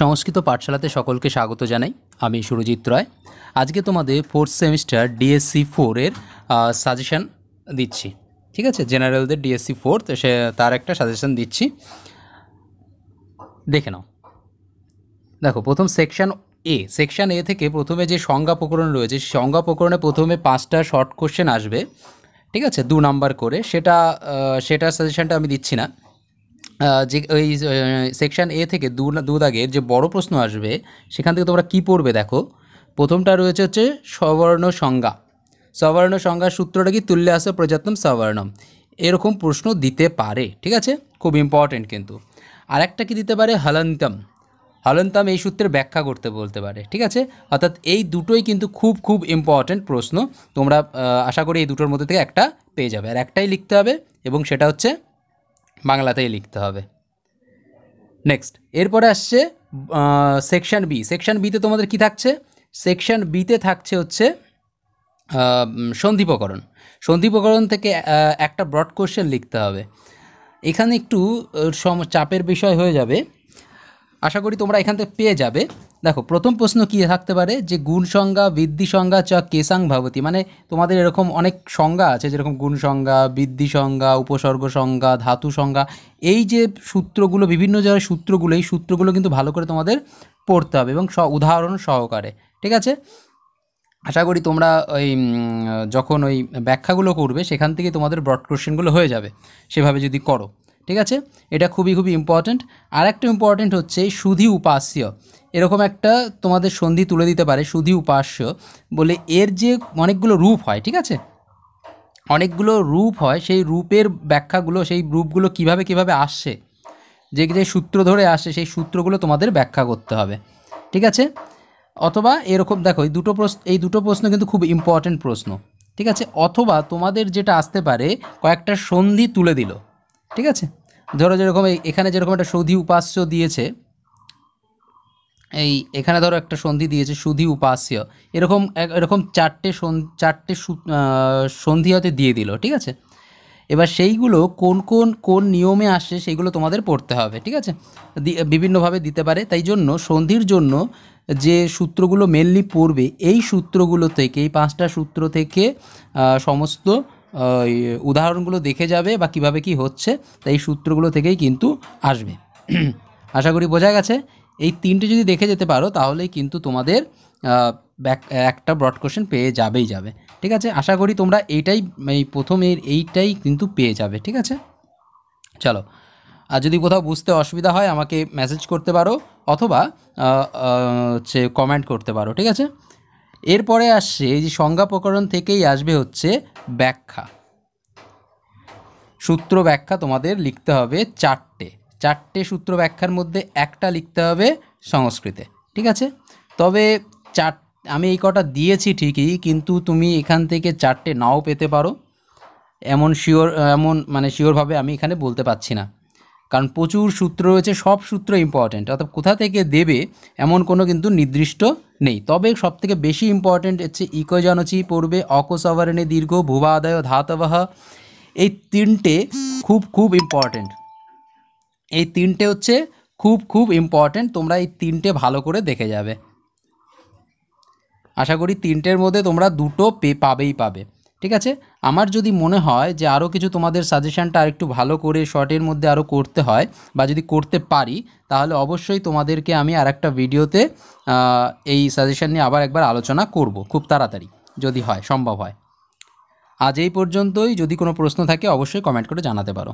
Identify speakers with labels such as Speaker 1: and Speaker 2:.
Speaker 1: সংস্কৃত পাঠশালাতে সকলকে স্বাগত জানাই। আমি সুরজিৎ রায়। আজকে তোমাদের ফোর্থ সেমিস্টার ডিএসসি 4 এর সাজেশন দিচ্ছি। ঠিক আছে, জেনারেলদের ডিএসসি 4 সে তার একটা সাজেশন দিচ্ছি, দেখে নাও। দেখো, প্রথম সেকশন এ থেকে প্রথমে যে সংজ্ঞা প্রকরণ রয়েছে, সংজ্ঞা প্রকরণে প্রথমে 5টা শর্ট কোশ্চেন আসবে। ঠিক আছে, 2 নাম্বার করে। সেটার সাজেশনটা আমি দিচ্ছি না। যে ওই সেকশন এ থেকে দু দাগের যে বড় প্রশ্ন আসবে, সেখান থেকে তোমরা কী পড়বে দেখো। প্রথমটা রয়েছে হচ্ছে সবর্ণ সংজ্ঞা। সবর্ণ সংজ্ঞার সূত্রটা কি? তুল্যাস প্রজাতম সবর্ণম। এরকম প্রশ্ন দিতে পারে। ঠিক আছে, খুব ইম্পর্টেন্ট কিন্তু। আরেকটা কি দিতে পারে? হলন্তম। হলন্তম এই সূত্রের ব্যাখ্যা করতে বলতে পারে। ঠিক আছে, অর্থাৎ এই দুটোই কিন্তু খুব ইম্পর্টেন্ট প্রশ্ন। তোমরা আশা করি এই দুটোর মধ্যে থেকে একটা পেয়ে যাবে, আর একটাই লিখতে হবে, এবং সেটা হচ্ছে বাংলাতেই লিখতে হবে। নেক্সট, এরপরে আসছে সেকশন বি। সেকশন বিতে তোমাদের কি থাকছে? সেকশন বিতে থাকছে হচ্ছে সন্ধিপ্রকরণ। সন্ধিপ্রকরণ থেকে একটা ব্রড কোশ্চেন লিখতে হবে। এখানে একটু চাপের বিষয় হয়ে যাবে, আশা করি তোমরা এখান থেকে পেয়ে যাবে। দেখো, প্রথম প্রশ্ন কী থাকতে পারে যে গুণ সংজ্ঞা বৃদ্ধি সংজ্ঞা চ কেসাং ভবতি। মানে তোমাদের এরকম অনেক সংজ্ঞা আছে, যেরকম গুণ সংজ্ঞা, বৃদ্ধি সংজ্ঞা, উপসর্গ সংজ্ঞা, ধাতু সংজ্ঞা। এই যে সূত্রগুলো, বিভিন্ন জায়গায় সূত্রগুলো, এই সূত্রগুলো কিন্তু ভালো করে তোমাদের পড়তে হবে, এবং উদাহরণ সহকারে। ঠিক আছে, আশা করি তোমরা ওই যখন ওই ব্যাখ্যাগুলো করবে, সেখান থেকে তোমাদের ব্রড কোশ্চেনগুলো হয়ে যাবে, সেভাবে যদি করো। ঠিক আছে, এটা খুবই ইম্পর্ট্যান্ট। আর একটা ইম্পর্ট্যান্ট হচ্ছে সুধি উপাস্য। এরকম একটা তোমাদের সন্ধি তুলে দিতে পারে, সুধি উপাস্য বলে। এর যে অনেকগুলো রূপ হয়, ঠিক আছে, অনেকগুলো রূপ হয়, সেই রূপের ব্যাখ্যাগুলো, সেই রূপগুলো কিভাবে আসছে, যে সূত্র ধরে আসে, সেই সূত্রগুলো তোমাদের ব্যাখ্যা করতে হবে। ঠিক আছে, অথবা এরকম দেখো, এই দুটো প্রশ্ন কিন্তু খুব ইম্পর্ট্যান্ট প্রশ্ন। ঠিক আছে, অথবা তোমাদের যেটা আসতে পারে, কয়েকটা সন্ধি তুলে দিল। ঠিক আছে, ধরো যেরকম এখানে যেরকম একটা সুধি উপাস্য দিয়েছে, এখানে ধরো একটা সন্ধি দিয়েছে সুধি উপাস্য, এরকম চারটে সন্ধি হতে দিয়ে দিল। ঠিক আছে, এবার সেইগুলো কোন নিয়মে আসছে, সেইগুলো তোমাদের পড়তে হবে। ঠিক আছে, বিভিন্নভাবে দিতে পারে। তাই জন্য সন্ধির জন্য যে সূত্রগুলো মেনলি পড়বে, এই সূত্রগুলো থেকে, এই 5টা সূত্র থেকে সমস্ত উদাহরণগুলো দেখে যাবে, বা কিভাবে কি হচ্ছে, তাই এই সূত্রগুলো থেকেই কিন্তু আসবে। আশা করি বোঝা গেছে। এই 3টে যদি দেখে যেতে পারো, তাহলেই কিন্তু তোমাদের একটা ব্রড কোশ্চেন পেয়ে যাবে। ঠিক আছে, আশা করি তোমরা এইটাই কিন্তু পেয়ে যাবে। ঠিক আছে, চলো। আর যদি কোথাও বুঝতে অসুবিধা হয়, আমাকে মেসেজ করতে পারো, অথবা হচ্ছে কমেন্ট করতে পারো। ঠিক আছে, এরপরে আসছে এই যে সংজ্ঞা প্রকরণ থেকেই আসবে হচ্ছে ব্যাখ্যা। সূত্র ব্যাখ্যা তোমাদের লিখতে হবে চারটে সূত্র ব্যাখ্যার মধ্যে একটা লিখতে হবে সংস্কৃতে। ঠিক আছে, তবে আমি এই কটা দিয়েছি ঠিকই, কিন্তু তুমি এখান থেকে 4টে নাও পেতে পারো, এমন শিওরভাবে আমি এখানে বলতে পারছি না, কারণ প্রচুর সূত্র রয়েছে, সব সূত্র ইম্পর্ট্যান্ট। অর্থাৎ কোথা থেকে দেবে এমন কোনো কিন্তু নির্দিষ্ট নেই। তবে সবথেকে বেশি ইম্পর্ট্যান্ট হচ্ছে ইকোজনচি পড়বে, অকসবরণে দীর্ঘ, ভুবাদয়, ধাতবহ। এই 3টে খুব ইম্পর্ট্যান্ট। এই 3টে হচ্ছে খুব ইম্পর্ট্যান্ট। তোমরা এই 3টে ভালো করে দেখে যাবে। আশা করি 3টের মধ্যে তোমরা 2টো পাবে। ঠিক আছে, আমার যদি মনে হয় যে আরও কিছু তোমাদের সাজেশানটা আরেকটু ভালো করে শর্টের মধ্যে আরও করতে হয়, বা যদি করতে পারি, তাহলে অবশ্যই তোমাদেরকে আমি আরেকটা ভিডিওতে এই সাজেশান নিয়ে আবার একবার আলোচনা করব, খুব তাড়াতাড়ি, যদি হয়, সম্ভব হয়। আজ এই পর্যন্তই। যদি কোনো প্রশ্ন থাকে অবশ্যই কমেন্ট করে জানাতে পারো।